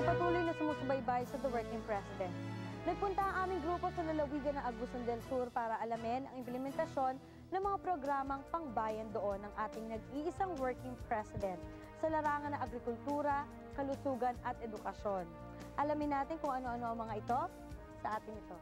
patuloy na sumusubaybay sa The Working President. Nagpunta ang aming grupo sa lalawigan ng Agusan del Sur para alamin ang implementasyon ng mga programang pangbayan doon ng ating nag-iisang Working President sa larangan ng agrikultura, kalusugan at edukasyon. Alamin natin kung ano-ano ang mga ito sa ating ito.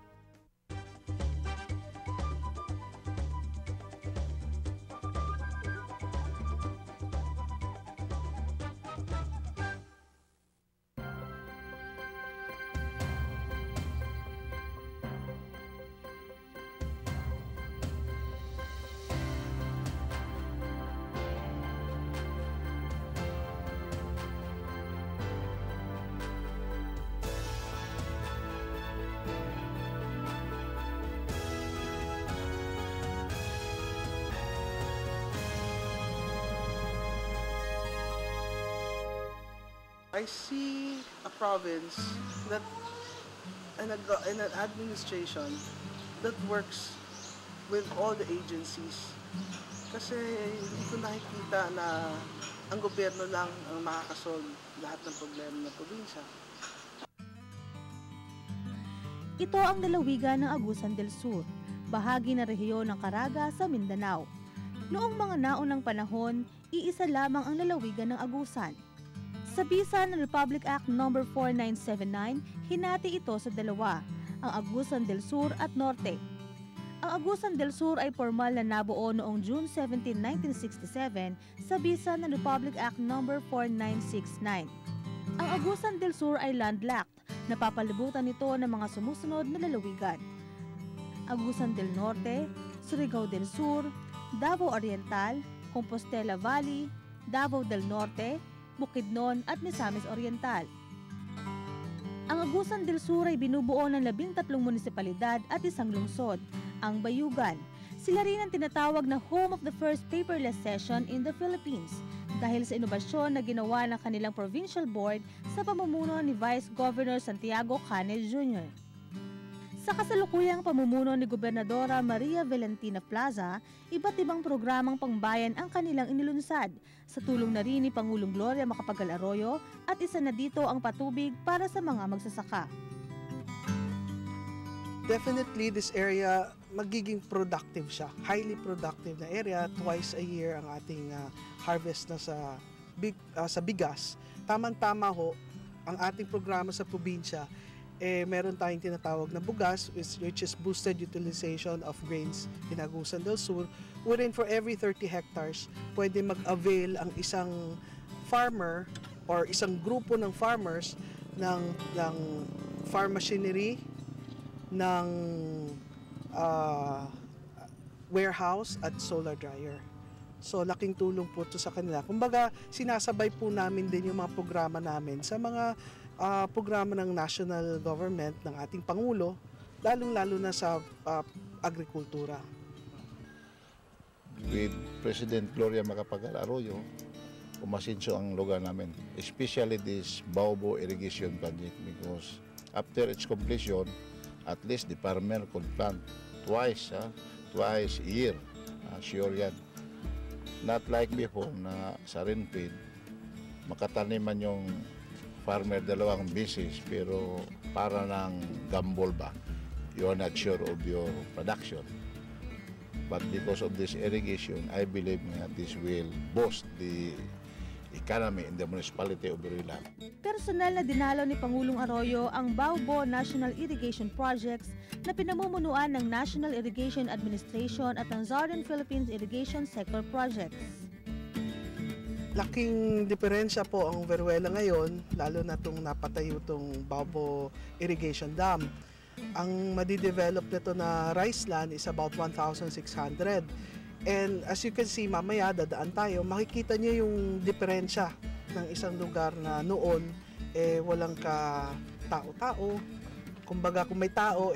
I see a province that and an administration that works with all the agencies. Kasi hindi ko nakikita na ang gobyerno lang ang makakasolve lahat ng problema ng probinsya. Ito ang lalawigan ng Agusan del Sur, bahagi ng rehiyon ng Caraga sa Mindanao. Noong mga naunang panahon, iisa lamang ang lalawigan ng Agusan. Sa bisa ng Republic Act No. 4979, hinati ito sa dalawa, ang Agusan del Sur at Norte. Ang Agusan del Sur ay formal na nabuo noong June 17, 1967 sa bisa ng Republic Act No. 4969. Ang Agusan del Sur ay landlocked, napapalibutan nito ng mga sumusunod na lalawigan: Agusan del Norte, Surigao del Sur, Davao Oriental, Compostela Valley, Davao del Norte, Bukidnon at Misamis Oriental. Ang Agusan del Sur ay binubuo ng 13 munisipalidad at isang lungsod, ang Bayugan. Sila rin ang tinatawag na home of the first paperless session in the Philippines dahil sa inobasyon na ginawa ng kanilang provincial board sa pamumuno ni Vice Governor Santiago Canes Jr. Sa kasalukuyang pamumuno ni Gobernadora Maria Valentina Plaza, iba't ibang programang pangbayan ang kanilang inilunsad, sa tulong na rin ni Pangulong Gloria Macapagal Arroyo, at isa na dito ang patubig para sa mga magsasaka. Definitely this area magiging productive siya, highly productive na area. Twice a year ang ating harvest na sa bigas. Tamang-tama ho ang ating programa sa probinsya. Meron tayong tinatawag na bugas, which is boosted utilization of grains in Agusan del Sur, wherein for every 30 hectares, pwede mag-avail ang isang farmer or isang grupo ng farmers ng farm machinery, ng warehouse at solar dryer. So laking tulong po ito sa kanila. Kumbaga, sinasabay po namin din yung mga programa namin sa mga programa ng national government ng ating Pangulo, lalong-lalo na sa agrikultura. With President Gloria Macapagal Arroyo, umasinso ang lugar namin, especially this Baobo Irrigation Project, because after its completion, at least the farmer could plant twice a year. Sure yan. Not like before na sa rainfed, makataniman yung farmer dalawang beses pero para ng gamble ba, you are not sure of your production. But because of this irrigation, I believe that this will boost the economy in the municipality of Iloilo. Personal na dinalo ni Pangulong Arroyo ang Baobo National Irrigation Projects na pinamumunuan ng National Irrigation Administration at ang Southern Philippines Irrigation Sector Projects. Laking diferensya po ang Veruela ngayon, lalo na itong napatayo itong Baobo Irrigation Dam. Ang madidevelop nito na rice land is about 1,600. And as you can see, mamaya dadaan tayo, makikita niyo yung diferensya ng isang lugar na noon walang ka tao-tao. Kumbaga kung may tao,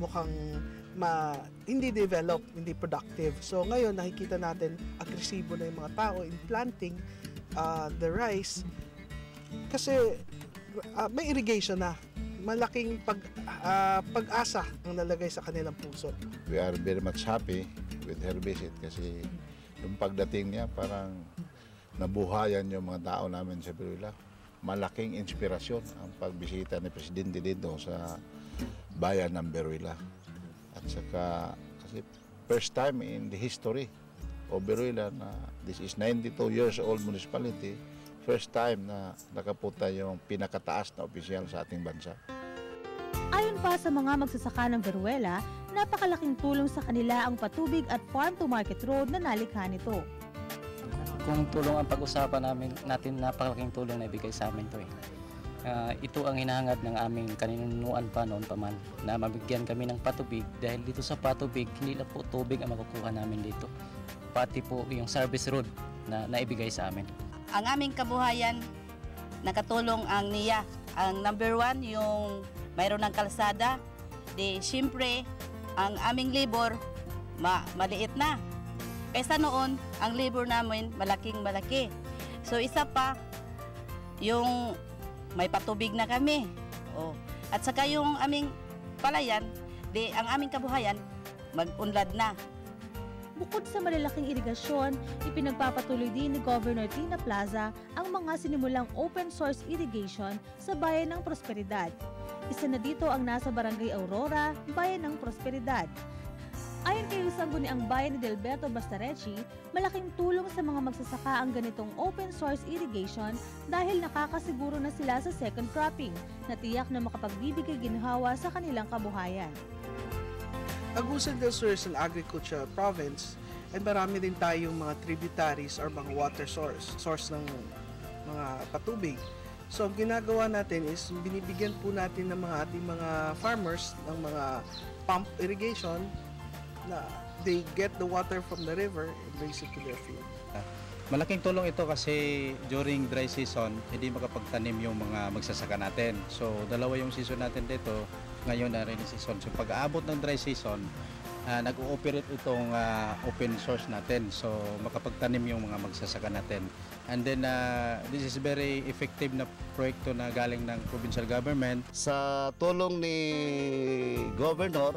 mukhang hindi develop, hindi productive. So ngayon nakikita natin agresibo na yung mga tao in planting the rice kasi may irrigation na. Malaking pag-asa ang nalagay sa kanilang puso. We are very much happy with her visit kasi yung pagdating niya parang nabuhayan yung mga tao namin sa Iloilo. malaking inspirasyon ang pagbisita ni Presidente dito sa bayan ng Beruila. At saka kasi first time in the history of Beruila na this is 92 years old municipality, first time na nakapunta yung pinakataas na opisyal sa ating bansa. Ayon pa sa mga magsasaka ng Beruela, napakalaking tulong sa kanila ang patubig at farm-to-market road na nalikha nito. Kung tulong ang pag-usapan natin, napakalaking tulong na ibigay sa amin to. Ito ang hinahangad ng aming kaninunuan pa noon pa man, na mabigyan kami ng patubig dahil dito sa patubig, hindi lang po tubig ang makukuha namin dito. Pati po yung service road na naibigay sa amin. Ang aming kabuhayan, nakatulong ang NIA. Ang number one, yung mayroon ng kalsada. Siyempre, ang aming labor, maliit na. Kaysa noon, ang labor namin malaking malaki. So isa pa, yung may patubig na kami. At saka yung aming palayan, ang aming kabuhayan, mag-unlad na. Bukod sa malalaking irigasyon, ipinagpapatuloy din ni Governor Tina Plaza ang mga sinimulang open source irrigation sa Bayan ng Prosperidad. Isa na dito ang nasa Barangay Aurora, Bayan ng Prosperidad. Ayon kay Sangguniang Bayan ni Delberto Bastarechi, malaking tulong sa mga magsasaka ang ganitong open source irrigation dahil nakakasiguro na sila sa second cropping na tiyak na makapagbibigay ginhawa sa kanilang kabuhayan. Agusan del Sur is an agricultural province and marami din tayong mga tributaries or mga water source ng mga patubig. So ang ginagawa natin is binibigyan po natin ng mga ating mga farmers ng mga pump irrigation na they get the water from the river and brings it to their field. Malaking tulong ito kasi during dry season, hindi makapagtanim yung mga magsasaka natin. So, dalawa yung season natin dito, ngayon na rainy season. So, pag-aabot ng dry season, nag-ooperate itong open source natin. So, makapagtanim yung mga magsasaka natin. And then, this is very effective na proyekto na galing ng provincial government. Sa tulong ni Governor,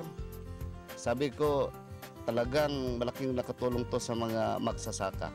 sabi ko talagang malaking nakatulong to sa mga magsasaka.